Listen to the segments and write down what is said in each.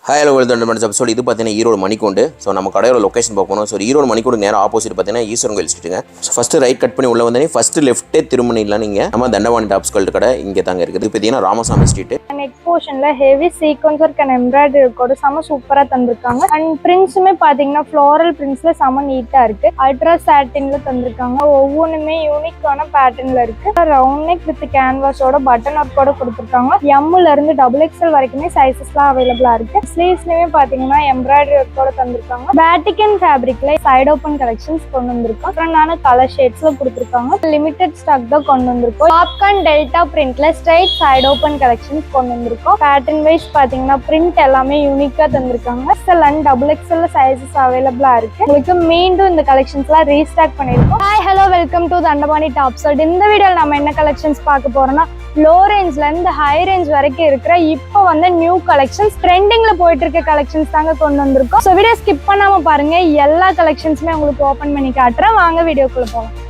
Hi, hello, welcome to the episode. This is Erode Manikondu. So, நம்ம கடையோட location பார்க்கணும். So Erode மணிக்கூண்டு நேரா opposite பார்த்தீங்கன்னா ஈஸ்வரன் கோயில் ஸ்ட்ரீட்டுங்க. ஸோ ஃபஸ்ட்டு ரைட் கட் பண்ணி உள்ள வந்தீங்கன்னா ஃபஸ்ட்டு லெஃப்ட்டே திருமணிலாம் நீங்கள் நம்ம தண்டவாணி டாப்ஸ் கோல்டு கடை இங்கே தாங்க இருக்குது. பார்த்தீங்கன்னா ராமசாமி ஸ்ட்ரீட்டு. நெக் போர்ஷன்ல heavy sequins work and embroidery ஒர்க்கோட செம சூப்பராக தந்திருக்காங்க. அண்ட் பிரிண்ட்ஸுமே பார்த்தீங்கன்னா ஃப்ளோரல் பிரிண்ட்ஸ்ல செம நீட்டாக இருக்கு. அல்ட்ரா சாட்டின்ல தந்திருக்காங்க. ஒவ்வொன்றுமே யூனிக்கான பேட்டர்ன்ல இருக்கு. ரவுண்ட் நெக் வித் கேன்வாஸோட பட்டன் ஒர்க்கோட கொடுத்துருக்காங்க. எம்ல இருந்து XXL வரைக்குமே சைஸஸ்லாம் அவைலபிளா இருக்கு. ஸ்லீவ்ஸ்லயுமே பார்த்தீங்கன்னா எம்ப்ராய்டரி ஒர்க்கோட தந்திருக்காங்க. வேட்டிகன் ஃபேப்ரிக்ல சைட் ஓப்பன் கலெக்ஷன்ஸ் கொண்டு வந்திருக்கோம். அப்புறம் கலர் ஷேட்ஸ்ல கொடுத்துருக்காங்க. லிமிடெட் ஸ்டாக் தான் கொண்டு வந்திருக்கோம். பாப்கார்ன் டெல்டா பிரிண்ட்ல ஸ்ட்ரைட் சைட் ஓப்பன் கலெக்ஷன்ஸ் கொண்டு வந்திருக்கோம். பேட்டர்ன் வைஸ் பாத்தீங்கன்னா பிரிண்ட் எல்லாமே யூனிக்கா தந்திருக்காங்க. XL and XXL சைஸஸ் அவைலபிளா இருக்கு. உங்களுக்கு மீண்டும் இந்த கலெக்ஷன்ஸ்லாம் ரீஸ்டாக் பண்ணிருக்கோம். Hi hello welcome to Dandapani tops. இந்த வீடியோல நம்ம என்ன கலெக்ஷன்ஸ் பார்க்க போறோம்னா லோ ரேஞ்ச்ல இருந்து ஹை ரேஞ்ச் வரைக்கும் இருக்கிற இப்போ வந்து நியூ கலெக்ஷன்ஸ் ட்ரெண்டிங்ல போயிட்டு இருக்க கலெக்ஷன்ஸ் தாங்க கொண்டு வந்திருக்கோம். ஸோ வீடியோ ஸ்கிப் பண்ணாம பாருங்க. எல்லா கலெக்ஷன்ஸுமே உங்களுக்கு ஓபன் பண்ணி காட்டுறேன். வாங்க வீடியோக்குள்ள போகலாம்.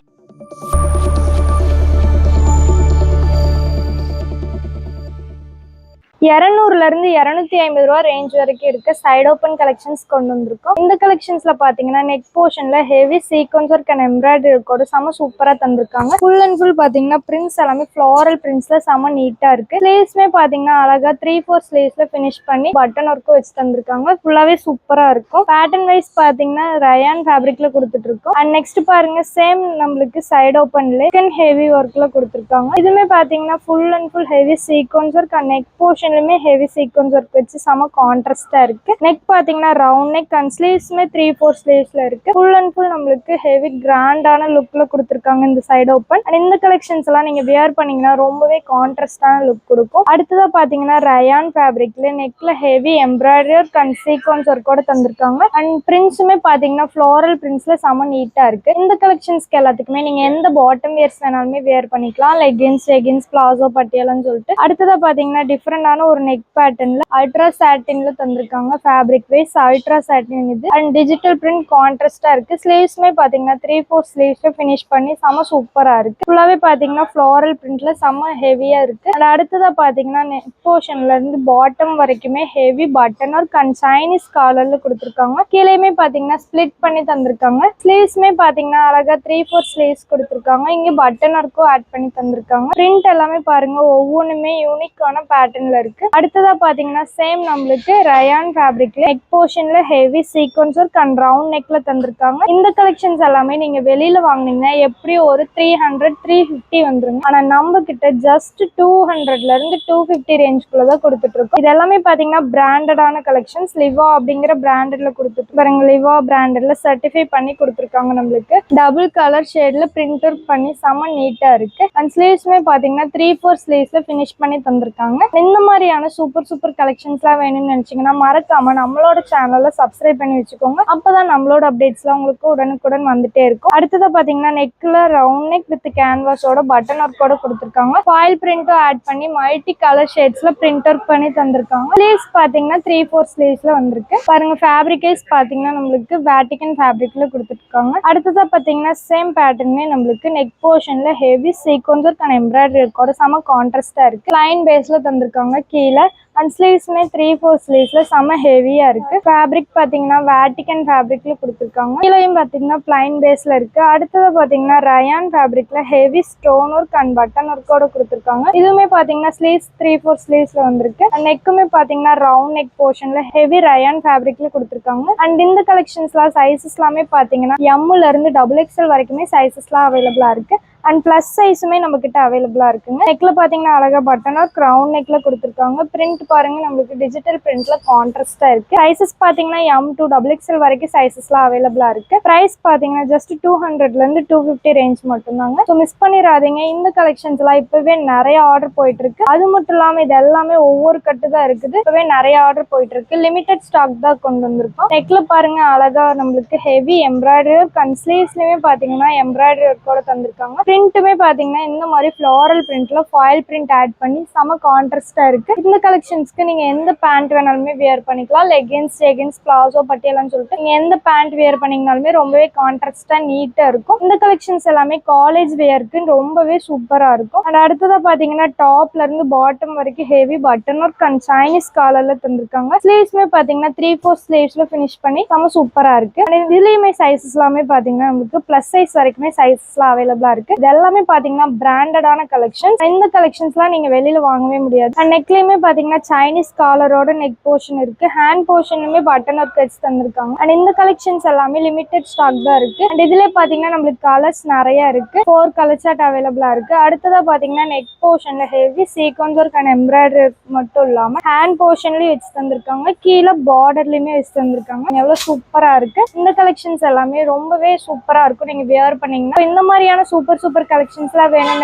200 இருந்து 250 ரூபா ரேஞ்ச் வரைக்கும் இருக்க சைட் ஓப்பன் கலெக்ஷன்ஸ் கொண்டு வந்திருக்கோம். இந்த கலெக்ஷன்ஸ்ல பாத்தீங்கன்னா நெக் போர்ஷன்ல heavy sequins work and embroidery ஒர்க்கோட செம சூப்பரா தந்திருக்காங்க. ஃபுல் அண்ட் ஃபுல் பாத்தீங்கன்னா பிரிண்ட்ஸ் எல்லாமே ஃப்ளோரல் பிரிண்ட்ஸ்ல செம நீட்டா இருக்கு. ஸ்லீவ்ஸ்மே பாத்தீங்கன்னா அழகா 3/4 ஸ்லீவ்ஸ்ல பினிஷ் பண்ணி பட்டன் ஒர்க்கும் வச்சு தந்திருக்காங்க. ஃபுல்லாவே சூப்பரா இருக்கும். பேட்டர்ன் வைஸ் பாத்தீங்கன்னா ரயான் ஃபேப்ரிக்ல கொடுத்துட்டு இருக்கோம். அண்ட் நெக்ஸ்ட் பாருங்க சேம் நம்மளுக்கு சைட் ஓப்பன்ல ஹெவி ஒர்க்ல கொடுத்துருக்காங்க. இதுமே பாத்தீங்கன்னா full and full heavy sequins work and neck portion heavy sequins work வச்சு செம கான்ட்ராஸ்டா இருக்கு. நெக் பாத்தீங்கன்னா ரவுண்ட் நெக் அண்ட் ஸ்லீவ்ஸ்மே 3/4 ஸ்லீவ்ஸ்ல இருக்கு. ஃபுல் அண்ட் ஃபுல் நம்மளுக்கு ஹெவி கிராண்டான லுக்ல கொடுத்துருக்காங்க இந்த சைடு ஓப்பன். அண்ட் இந்த கலெக்ஷன்ஸ் எல்லாம் நீங்க வியர் பண்ணீங்கன்னா ரொம்பவே கான்ட்ராஸ்டான லுக் கொடுக்கும். அடுத்ததா பாத்தீங்கன்னா ரயான் ஃபேப்ரிக்ல நெக்ல heavy embroidery work and sequins ஒர்க்கோட தந்திருக்காங்க. அண்ட் பிரிண்ட்ஸுமே பாத்தீங்கன்னா ஃப்ளோரல் பிரிண்ட்ஸ்ல செம நீட்டா இருக்கு. இந்த கலெக்ஷன்ஸ்க்கு எல்லாத்துக்குமே நீங்க எந்த பாட்டம் வியர்ஸ் வேணாலுமே வியர் பண்ணிக்கலாம். லெகின்ஸ் பிளாசோ பட்டியலன்னு சொல்லிட்டு. அடுத்ததா பாத்தீங்கன்னா டிஃப்ரெண்டான ஒரு நெக் பேட்டர்ன்ல அல்ட்ரா சாட்டின்ல தந்திருக்காங்க. ஃபேப்ரிக் வைஸ் அல்ட்ரா சாட்டின் இது. அண்ட் டிஜிட்டல் பிரிண்ட் கான்ட்ராஸ்டா இருக்கு. ஸ்லீவ்ஸ்மே பாத்தீங்கன்னா 3/4 ஸ்லீவ்ஸ்ல பினிஷ் பண்ணி செம சூப்பரா இருக்கு. ஃபுல்லாவே பாத்தீங்கன்னா ஃப்ளோரல் பிரிண்ட்ல செம ஹெவியா இருக்கு. அண்ட் அடுத்ததா பாத்தீங்கன்னா நெக் போர்ஷன்ல இருந்து பாட்டம் வரைக்குமே heavy button work and Chinese காலர்ல கொடுத்துருக்காங்க. கீழேயுமே பாத்தீங்கன்னா ஸ்பிளிட் பண்ணி தந்திருக்காங்க. ஸ்லீவ்ஸ்மே பாத்தீங்கன்னா அழகா 3/4 ஸ்லீவ்ஸ் கொடுத்துருக்காங்க. இங்க பட்டன் ஒர்க்கும் ஆட் பண்ணி தந்திருக்காங்க. பிரிண்ட் எல்லாமே பாருங்க ஒவ்வொன்றுமே யூனிக்கான பேட்டர்ன்ல இருக்கு. அடுத்ததா பாத்தீங்கன்னா சேம் நம்மளுக்கு ரயான் ஃபேப்ரிக்ல நெக் போர்ஷன்ல heavy sequins work and round நெக்ல தந்திருக்காங்க. இந்த கலெக்ஷன்ஸ் எல்லாமே நீங்க வெளியில வாங்குனீங்கன்னா எப்படி ஒரு 300-350 வந்துருங்க. ஆனா நம்ம கிட்ட ஜஸ்ட் 200ல இருந்து 250 ரேஞ்சுக்குள்ளதான் கொடுத்துட்டு இருக்கோம். இது எல்லாமே பாத்தீங்கன்னா பிராண்டடான கலெக்ஷன்ஸ். லிவா அப்படிங்கிற பிராண்டட்ல கொடுத்துட்டு பாருங்க. லிவா பிராண்டட்ல சர்டிஃபை பண்ணி கொடுத்துருக்காங்க. நம்மளுக்கு டபுள் கலர் ஷேட்ல பிரிண்ட் ஒர்க் பண்ணி செம நீட்டா இருக்கு. அண்ட் ஸ்லீவ்ஸ்மே பாத்தீங்கன்னா 3/4 ஸ்லீவ்ஸ்ல பினிஷ் பண்ணி தந்திருக்காங்க. இந்த மாதிரியான சூப்பர் கலெக்ஷன்ஸ்லாம் வேணும்னு நினைச்சீங்கன்னா மறக்காம நம்மளோட சேனல்ல சப்ஸ்கிரைப் பண்ணி வச்சுக்கோங்க. அப்பதான் நம்மளோட அப்டேட்ஸ்லாம் உங்களுக்கு உடனுக்குடன் வந்துட்டே இருக்கும். அடுத்ததா பாத்தீங்கன்னா நெக்ல ரவுண்ட் நெக் வித் கேன்வாஸோட பட்டன் ஒர்க்கோட கொடுத்துருக்காங்க. ஃபாயில் பிரிண்டும் ஆட் பண்ணி மல்டி கலர் ஷேட்ஸ்ல பிரிண்ட் ஒர்க் பண்ணி தந்திருக்காங்க. ஸ்லீவ்ஸ் பாத்தீங்கன்னா 3/4 ஸ்லீவ்ஸ்ல வந்திருக்கு. பாருங்க ஃபேப்ரிக் வைஸ் பாத்தீங்கன்னா நம்மளுக்கு வேட்டிகன் ஃபேப்ரிக்ல கொடுத்துருக்காங்க. அடுத்ததா பாத்தீங்கன்னா சேம் பேட்டர்னே நம்மளுக்கு நெக் போர்ஷன்ல heavy sequins work and embroidery ஒர்க்கோட செம கான்ட்ராஸ்டா இருக்கு. லைன் பேஸ்ல தந்திருக்காங்க கீழே. அண்ட் ஸ்லீவ்ஸ்மே 3/4 ஸ்லீவ்ஸ்ல செம ஹெவியா இருக்கு. ஃபேப்ரிக் பாத்தீங்கன்னா வேட்டிகன் ஃபேப்ரிக்ல கொடுத்துருக்காங்க. கீழேயும் பாத்தீங்கன்னா பிளைன் பேஸ்ல இருக்கு. அடுத்தது பாத்தீங்கன்னா ரயான் ஃபேப்ரிக்ல heavy stone work and button ஒர்க்கோட கொடுத்துருக்காங்க. இதுவுமே பாத்தீங்கன்னா ஸ்லீவ்ஸ் 3/4 ஸ்லீவ்ஸ்ல வந்திருக்கு. நெக்குமே பாத்தீங்கன்னா ரவுண்ட் நெக் போர்ஷன்ல ஹெவி ரயான் ஃபேப்ரிக்ல கொடுத்துருக்காங்க. அண்ட் இந்த கலெக்ஷன்ஸ்லாம் சைஸஸ் எல்லாமே பாத்தீங்கன்னா எம்ல இருந்து XXL வரைக்குமே சைஸஸ்லாம் அவைலபிளா இருக்கு. அண்ட் பிளஸ் சைஸுமே நம்ம கிட்ட அவைலபிளா இருக்குங்க. நெக்ல பாத்தீங்கன்னா அழகா பட்டன் ஒர்க் ரவுண்ட் நெக்ல கொடுத்துருக்காங்க. பிரிண்ட் பாருங்க நம்மளுக்கு டிஜிட்டல் பிரிண்ட்ல கான்ட்ராஸ்டா இருக்கு. சைஸஸ் பாத்தீங்கன்னா M to XXL வரைக்கும் சைஸஸ்லாம் அவைலபிளா இருக்கு. பிரைஸ் பாத்தீங்கன்னா ஜஸ்ட் 200ல இருந்து 250 ரேஞ்ச் மட்டும் தாங்க. ஸோ மிஸ் பண்ணிடாதீங்க. இந்த கலெக்ஷன்ஸ் எல்லாம் இப்பவே நிறைய ஆர்டர் போயிட்டு இருக்கு. அது மட்டும் இல்லாம இது எல்லாமே ஒவ்வொரு கட்டு தான் இருக்குது. இப்பவே நிறைய ஆர்டர் போயிட்டு இருக்கு. லிமிடெட் ஸ்டாக் தான் கொண்டு வந்திருக்கோம். நெக்ல பாருங்க அழகா நம்மளுக்கு ஹெவி எம்ப்ராய்டரி ஒர்க் அண்ட் ஸ்லீவ்ஸ்லயுமே பாத்தீங்கன்னா எம்ப்ராய்டரி ஒர்க்கோட தந்திருக்காங்க. பிரிண்ட்டுமே பாத்தீங்கன்னா இந்த மாதிரி ஃப்ளாரல் பிரிண்ட்ல ஃபாயில் பிரிண்ட் ஆட் பண்ணி செம கான்ட்ராஸ்டா இருக்கு. இந்த கலெக்ஷன்ஸ்க்கு நீங்க எந்த பேண்ட் வேணாலுமே வியர் பண்ணிக்கலாம். லெகின்ஸ், ஜெகின்ஸ், பிளாசோ, பட்டியலான்னு சொல்லிட்டு நீங்க எந்த பேண்ட் வியர் பண்ணீங்கனாலுமே ரொம்பவே கான்ட்ராஸ்டா நீட்டா இருக்கும். இந்த கலெக்ஷன்ஸ் எல்லாமே காலேஜ் வியருக்கு ரொம்பவே சூப்பரா இருக்கும். அண்ட் அடுத்ததா பாத்தீங்கன்னா டாப்ல இருந்து பாட்டம் வரைக்கும் heavy button work and Chinese காலர்ல தந்திருக்காங்க. ஸ்லீவ்ஸ்மே பாத்தீங்கன்னா 3/4 ஸ்லீவ்ஸ்ல ஃபினிஷ் பண்ணி செம சூப்பரா இருக்கு. இதுலயுமே சைஸஸ் எல்லாமே பாத்தீங்கன்னா நமக்கு பிளஸ் சைஸ் வரைக்குமே சைஸஸ்லாம் அவைலபிளா இருக்கு. இது எல்லாமே பாத்தீங்கன்னா பிராண்டடான கலெக்ஷன். இந்த கலெக்ஷன்ஸ்லாம் நீங்க வெளியில வாங்கவே முடியாது. அண்ட் நெக்லயுமே பாத்தீங்கன்னா சைனீஸ் காலரோட நெக் போர்ஷன் இருக்கு. ஹேண்ட் போர்ஷனுமே பட்டன் ஒர்க் வச்சு தந்திருக்காங்க. அண்ட் இந்த கலெக்ஷன்ஸ் எல்லாமே லிமிடெட் ஸ்டாக் தான் இருக்கு. அண்ட் இதுல பாத்தீங்கன்னா நம்மளுக்கு கலர்ஸ் நிறைய இருக்கு. 4 கலர் சார்ட் அவைலபிளா இருக்கு. அடுத்ததா பாத்தீங்கன்னா நெக் போர்ஷன்ல heavy sequins work and embroidery மட்டும் இல்லாம ஹேண்ட் போர்ஷன்லயும் வச்சு தந்திருக்காங்க. கீழே பார்டர்லயுமே வச்சு தந்திருக்காங்க. எவ்வளவு சூப்பரா இருக்கு. இந்த கலெக்ஷன்ஸ் எல்லாமே ரொம்பவே சூப்பரா இருக்கும். நீங்க வியர் பண்ணீங்கன்னா இந்த மாதிரியான சூப்பர் கலெக்ஷன்ஸ் எல்லாம் வேணும்னு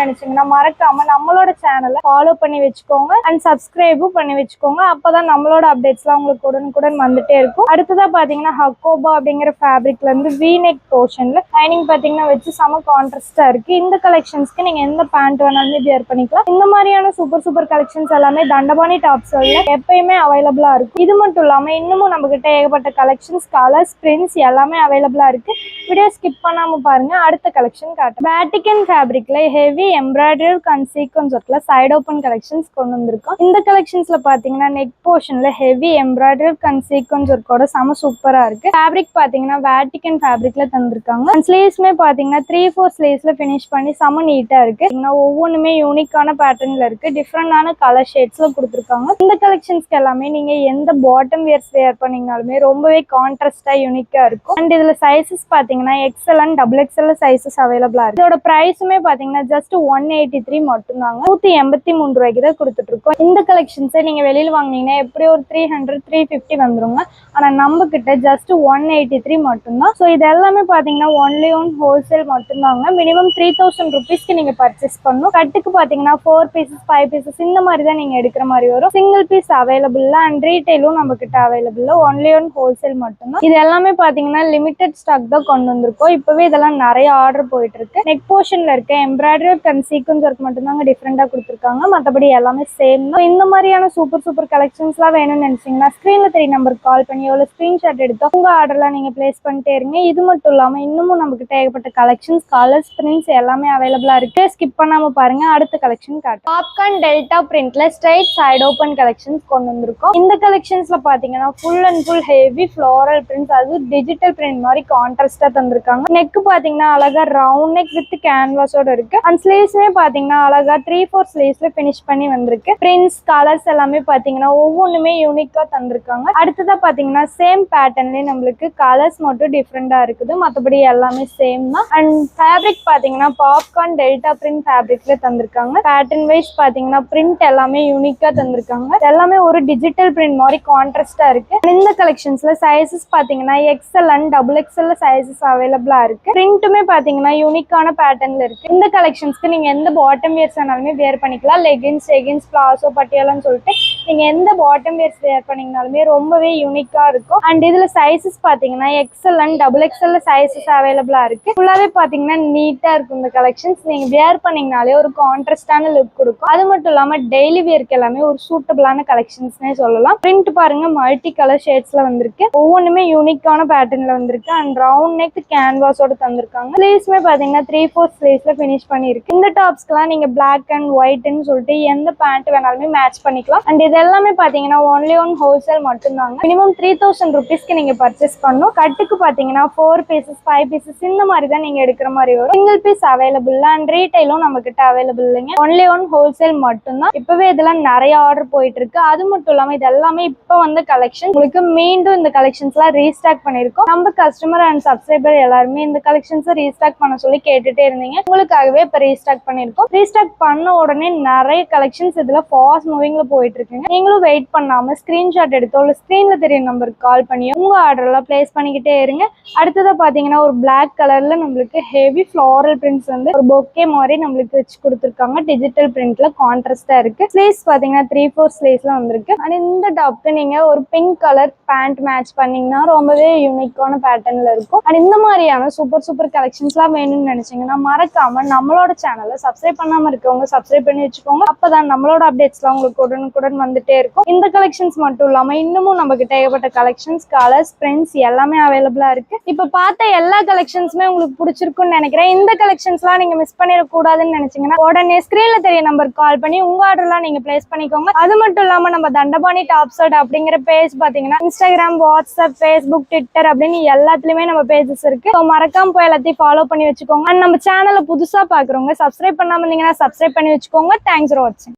நினைச்சீங்கன்னா மறக்காம நம்மளோட சேனலை ஃபாலோ பண்ணி வச்சுக்கோங்க அண்ட் சப்ஸ்கிரைபும் பண்ணி வச்சுக்கோங்க. அப்பதான் நம்மளோட அப்டேட்ஸ்லாம் உங்களுக்கு உடனுக்குடன் வந்துட்டே இருக்கும். அடுத்ததா பாத்தீங்கன்னா ஹக்கோபா அப்படிங்கிற ஃபேப்ரிக்ல இருந்து வி நெக் போர்ஷன்ல லைனிங் பாத்தீங்கன்னா வச்சு செம கான்ட்ராஸ்டா இருக்கு. இந்த கலெக்ஷன்ஸ்க்கு நீங்க எந்த பேண்ட் வேணாலுமே வியர் பண்ணிக்கலாம். இந்த மாதிரியான சூப்பர் கலெக்ஷன்ஸ் எல்லாமே தண்டபாணி டாப்ஸ்ல எப்பயுமே அவைலபிளா இருக்கும். இது மட்டும் இல்லாம இன்னமும் நம்ம கிட்ட ஏகப்பட்ட கலெக்ஷன்ஸ், கலர்ஸ், பிரிண்ட்ஸ் எல்லாமே அவைலபிளா இருக்கு. வீடியோ ஸ்கிப் பண்ணாம பாருங்க. அடுத்த கலெக்ஷன் காட்டுறேன். வேட்டிகன் ஃபேப்ரிக்ல ஹெவி எம்ப்ராய்டரி அண்ட் சீக்வென்ஸ் ஒர்க்ல சைடு ஓப்பன் கலெக்ஷன்ஸ் கொண்டு வந்திருக்கோம். இந்த கலெக்ஷன்ஸ்ல பாத்தீங்கன்னா நெக் போர்ஷன்ல ஹெவி எம்ப்ராய்டரி அண்ட் சீக்வென்ஸ் ஒர்க்கோட செம சூப்பரா இருக்கு. ஃபேப்ரிக் பாத்தீங்கன்னா வேட்டிகன் ஃபேப்ரிக்ல தந்திருக்காங்க. அண்ட் ஸ்லீவ்ஸ்மே பாத்தீங்கன்னா 3/4 ஸ்லீவ்ஸ்ல ஃபினிஷ் பண்ணி செம நீட்டா இருக்கு. ஒவ்வொன்றுமே யூனிக்கான பேட்டர்ன்ல இருக்கு. டிஃப்ரெண்டான கலர் ஷேட்ஸ்ல கொடுத்துருக்காங்க. இந்த கலெக்ஷன்ஸ்க்கு எல்லாமே நீங்க எந்த பாட்டம் வியர்ஸ் வேர் பண்ணீங்கனாலுமே ரொம்பவே கான்ட்ராஸ்டா யூனிக்கா இருக்கும். அண்ட் இதுல சைசஸ் பாத்தீங்கன்னா எக்ஸ்எல் அண்ட் XXL சைசஸ் அவைலபிளா இருக்கு. இதோட பிரைஸுமே பாத்தீங்கன்னா ஜஸ்ட் 183 மட்டும் தாங்க. 183 ரூபாய்க்கு தான் கொடுத்துட்டு இருக்கோம். இந்த கலெக்ஷன்ஸை நீங்க வெளியில வாங்கினீங்கன்னா எப்படி ஒரு 300-350 வந்துருங்க. ஆனா நம்ம கிட்ட ஜஸ்ட் 183 மட்டும் தான். ஸோ இது எல்லாமே பாத்தீங்கன்னா ஒன்லி ஒன் ஹோல்சேல் மட்டும் தாங்க. மினிமம் 3000 ருபீஸ்க்கு நீங்க பர்ச்சேஸ் பண்ணணும். கட்டுக்கு பாத்தீங்கன்னா 4 பீசஸ் 5 பீசஸ் இந்த மாதிரி தான் நீங்க எடுக்கிற மாதிரி வரும். சிங்கிள் பீஸ் அவைலபிள் அண்ட் ரீட்டைலும் நம்ம கிட்ட அவைலபிள். ஒன்லி ஒன் ஹோல்சேல் மட்டும் தான். இது எல்லாமே பாத்தீங்கன்னா லிமிடெட் ஸ்டாக் தான் கொண்டு வந்திருக்கோம். இப்பவே இதெல்லாம் நிறைய ஆர்டர் போயிட்டு இருக்கு. நெக் போர்ஷன்ல இருக்க எம்ப்ராய்டரி அண்ட் சீக்வென்ஸ் ஒர்க் மட்டும் தாங்க டிஃப்ரெண்டா கொடுத்துருக்காங்க. மற்றபடி எல்லாமே சேம் தான். இந்த மாதிரியான சூப்பர் கலெக்ஷன்ஸ்லாம் வேணும்னு நினைச்சீங்கன்னா ஸ்கிரீன்ல 3 நம்பருக்கு கால் பண்ணி எவ்வளவு ஸ்கிரீன்ஷாட் எடுத்தோ உங்க ஆர்டர்லாம் நீங்க பிளேஸ் பண்ணிட்டே இருங்க. இது மட்டும் இல்லாம இன்னமும் நமக்கு ஏகப்பட்ட கலெக்ஷன்ஸ், கலர்ஸ், பிரிண்ட்ஸ் எல்லாமே அவைலபிளா இருக்கு. ஸ்கிப் பண்ணாம பாருங்க. அடுத்த கலெக்ஷன் காட்டு. பாப்கார்ன் டெல்டா பிரிண்ட்ல ஸ்ட்ரைட் சைடு ஓப்பன் கலெக்ஷன்ஸ் கொண்டு வந்திருக்கோம். இந்த கலெக்ஷன்ஸ்ல பாத்தீங்கன்னா full and full heavy floral prints, அது டிஜிட்டல் பிரிண்ட் மாதிரி கான்ட்ராஸ்டா தந்திருக்காங்க. நெக் பாத்தீங்கன்னா அழகா ரவுண்ட் நெக் வித் கேன்வாஸோட இருக்கு. அண்ட் ஸ்லீவ்ஸ்மே பாத்தீங்கன்னா அழகா 3/4 ஸ்லீவ்ஸ்ல பினிஷ் பண்ணி வந்திருக்கு. பிரிண்ட்ஸ், கலர்ஸ் எல்லாமே பாத்தீங்கன்னா ஒவ்வொன்றுமே யூனிக்கா தந்திருக்காங்க. அடுத்ததா பாத்தீங்கன்னா சேம் பேட்டர்ன்லயே நம்மளுக்கு கலர்ஸ் மட்டும் டிஃப்ரெண்டா இருக்குது. மற்றபடி எல்லாமே சேம் தான். அண்ட் ஃபேப்ரிக் பாத்தீங்கன்னா பாப்கார்ன் டெல்டா பிரிண்ட் ஃபேப்ரிக்ல தந்திருக்காங்க. பேட்டர்ன் வைஸ் பாத்தீங்கன்னா பிரிண்ட் எல்லாமே யூனிக்கா தந்திருக்காங்க. எல்லாமே ஒரு டிஜிட்டல் பிரிண்ட் மாதிரி கான்ட்ராஸ்டா இருக்கு. இந்த கலெக்ஷன்ஸ்ல சைசஸ் பாத்தீங்கன்னா XL அண்ட் XXL சைசஸ் அவைலபிளா இருக்கு. பிரிண்ட்டுமே பாத்தீங்கன்னா யூனிக்கான பேட்டர்ன்ல இருக்கு. இந்த கலெக்ஷன்ஸ்க்கு நீங்க எந்த பாட்டம் வியர்ஸ் வேணாலுமே வியர் பண்ணிக்கலாம். லெகின்ஸ், ஜெகின்ஸ், பிளாசோ, பட்டியலான்னு சொல்லிட்டு நீங்க எந்த பாட்டம் வியர்ஸ் வியர் பண்ணீங்கனாலுமே ரொம்பவே யூனிக்கா இருக்கும். அண்ட் இதுல சைசஸ் பாத்தீங்கன்னா XL அண்ட் XXL சைசஸ் அவைலபிளா இருக்கு. ஃபுல்லாவே பாத்தீங்கன்னா நீட்டா இருக்கும். இந்த கலெக்ஷன்ஸ் நீங்க வியர் பண்ணீங்கனாலே ஒரு கான்ட்ராஸ்டான லுக் கொடுக்கும். அது மட்டும் இல்லாம டெய்லி வியர்க்கு எல்லாமே ஒரு சூட்டபிளான கலெக்ஷன்ஸ்னே சொல்லலாம். பிரிண்ட் பாருங்க மல்டி கலர் ஷேட்ஸ்ல வந்திருக்கு. ஒவ்வொன்றுமே யூனிக்கான பேட்டர்ன்ல வந்திருக்கு. அண்ட் ரவுண்ட் நெக் கேன்வாஸோட தந்திருக்காங்க. ஸ்லீவ்ஸ்மே பாத்தீங்கன்னா 3/4 ஸ்லீவ்ஸ்ல பினிஷ் பண்ணிருக்கு. இந்த டாப்ஸ்க்குலாம் நீங்க பிளாக் அண்ட் ஒயிட்னு சொல்லிட்டு எந்த பேண்ட் வேணாலுமே மேட்ச் பண்ணிக்கலாம். அண்ட் இது எல்லாமே பாத்தீங்கன்னா ஒன்லி ஒன் ஹோல்சேல் மட்டும் தாங்க. மினிமம் 3000 ருபீஸ்க்கு நீங்க பர்ச்சேஸ் பண்ணணும். கட்டுக்கு பாத்தீங்கன்னா 4 பீசஸ் 5 பீசஸ் இந்த மாதிரி தான் நீங்க எடுக்கிற மாதிரி வரும். சிங்கிள் பீஸ் அவைலபிள் அண்ட் ரீட்டைலும் நம்ம கிட்ட அவைலபிள் இல்லைங்க. ஒன்லி ஒன் ஹோல்சேல் மட்டும் தான். இப்பவே இதெல்லாம் நிறைய ஆர்டர் போயிட்டு இருக்கு. அது மட்டும் இல்லாம இது எல்லாமே இப்ப வந்த கலெக்ஷன். உங்களுக்கு மீண்டும் இந்த கலெக்ஷன்ஸ் எல்லாம் ரீஸ்டாக் பண்ணிருக்கோம். நம்ம கஸ்டமர் அண்ட் சப்ஸ்கிரைபர் எல்லாருமே இந்த கலெக்ஷன்ஸ் ரீஸ்டாக் பண்ண சொல்லி கேட்டுட்டே இருந்தீங்க. உங்களுக்காகவே இப்ப ரீஸ்டாக் பண்ணிருக்கோம். ரீஸ்டாக் பண்ண உடனே நிறைய கலெக்ஷன்ஸ் இதுல ஃபாஸ்ட் மூவிங்ல போயிட்டு இருக்குங்க. பாருங்க. நீங்களும் வெயிட் பண்ணாம ஸ்கிரீன்ஷாட் எடுத்தோ இல்ல ஸ்கிரீன்ல தெரிய நம்பருக்கு கால் பண்ணி உங்க ஆர்டர் எல்லாம் பிளேஸ் பண்ணிக்கிட்டே இருங்க. அடுத்ததா பாத்தீங்கன்னா ஒரு பிளாக் கலர்ல நம்மளுக்கு ஹெவி ஃப்ளாரல் பிரிண்ட்ஸ் வந்து ஒரு பொக்கே மாதிரி நம்மளுக்கு வச்சு கொடுத்துருக்காங்க. டிஜிட்டல் பிரிண்ட்ல கான்ட்ராஸ்டா இருக்கு. ஸ்லீவ்ஸ் பாத்தீங்கன்னா 3/4 ஸ்லீவ்ஸ்ல வந்திருக்கு. அண்ட் இந்த டாப்க்கு நீங்க ஒரு பிங்க் கலர் பேண்ட் மேட்ச் பண்ணீங்கன்னா ரொம்பவே யூனிக்கான பேட்டர்ன்ல இருக்கும். அண்ட் இந்த மாதிரியான சூப்பர் கலெக்ஷன்ஸ்லாம் வேணும்னு நினைச்சீங்கன்னா மறக்காம நம்மளோட சேனலை சப்ஸ்கிரைப் பண்ணாம இருக்கவங்க சப்ஸ்கிரைப் பண்ணி வச்சுக்கோங்க. அப்பதான் நம்மளோட அப்டேட்ஸ்லாம் உங்களுக்கு உடனுக்குடன் வந்துட்டே இருக்கும். இந்த கலெக்ஷன்ஸ் மட்டும் இல்லாம இன்னமும் நம்ம கிட்ட ஏகப்பட்ட கலெக்ஷன்ஸ், கலர்ஸ், பிரிண்ட்ஸ் எல்லாமே அவைலபிளா இருக்கு. இப்ப பார்த்த எல்லா கலெக்ஷன்ஸுமே உங்களுக்கு பிடிச்சிருக்கும்னு நினைக்கிறேன். இந்த கலெக்ஷன்ஸ்லாம் நீங்க மிஸ் பண்ணிடக்கூடாதுன்னு நினைச்சீங்கன்னா உடனே ஸ்கிரீன்ல தெரிய நம்பருக்கு கால் பண்ணி உங்க ஆர்டர்லாம் நீங்க பிளேஸ் பண்ணிக்கோங்க. அது மட்டும் இல்லாம நம்ம தண்டபாணி டாப்ஸ் அப்படிங்கிற பேஜ் பாத்தீங்கன்னா இன்ஸ்டாகிராம், வாட்ஸ்அப், ஃபேஸ்புக், ட்விட்டர் அப்படின்னு எல்லாத்துலயுமே நம்ம பேஜஸ் இருக்கு. மறக்காம போய் எல்லாத்தையும் ஃபாலோ பண்ணி வச்சுக்கோங்க. அண்ட் நம்ம சேனலை புதுசா பாக்குறவங்க சப்ஸ்கிரைப் பண்ணாம இருந்தீங்கன்னா சப்ஸ்கிரைப் பண்ணி வச்சுக்கோங்க. தேங்க்ஸ் ஃபார் வாட்சிங்.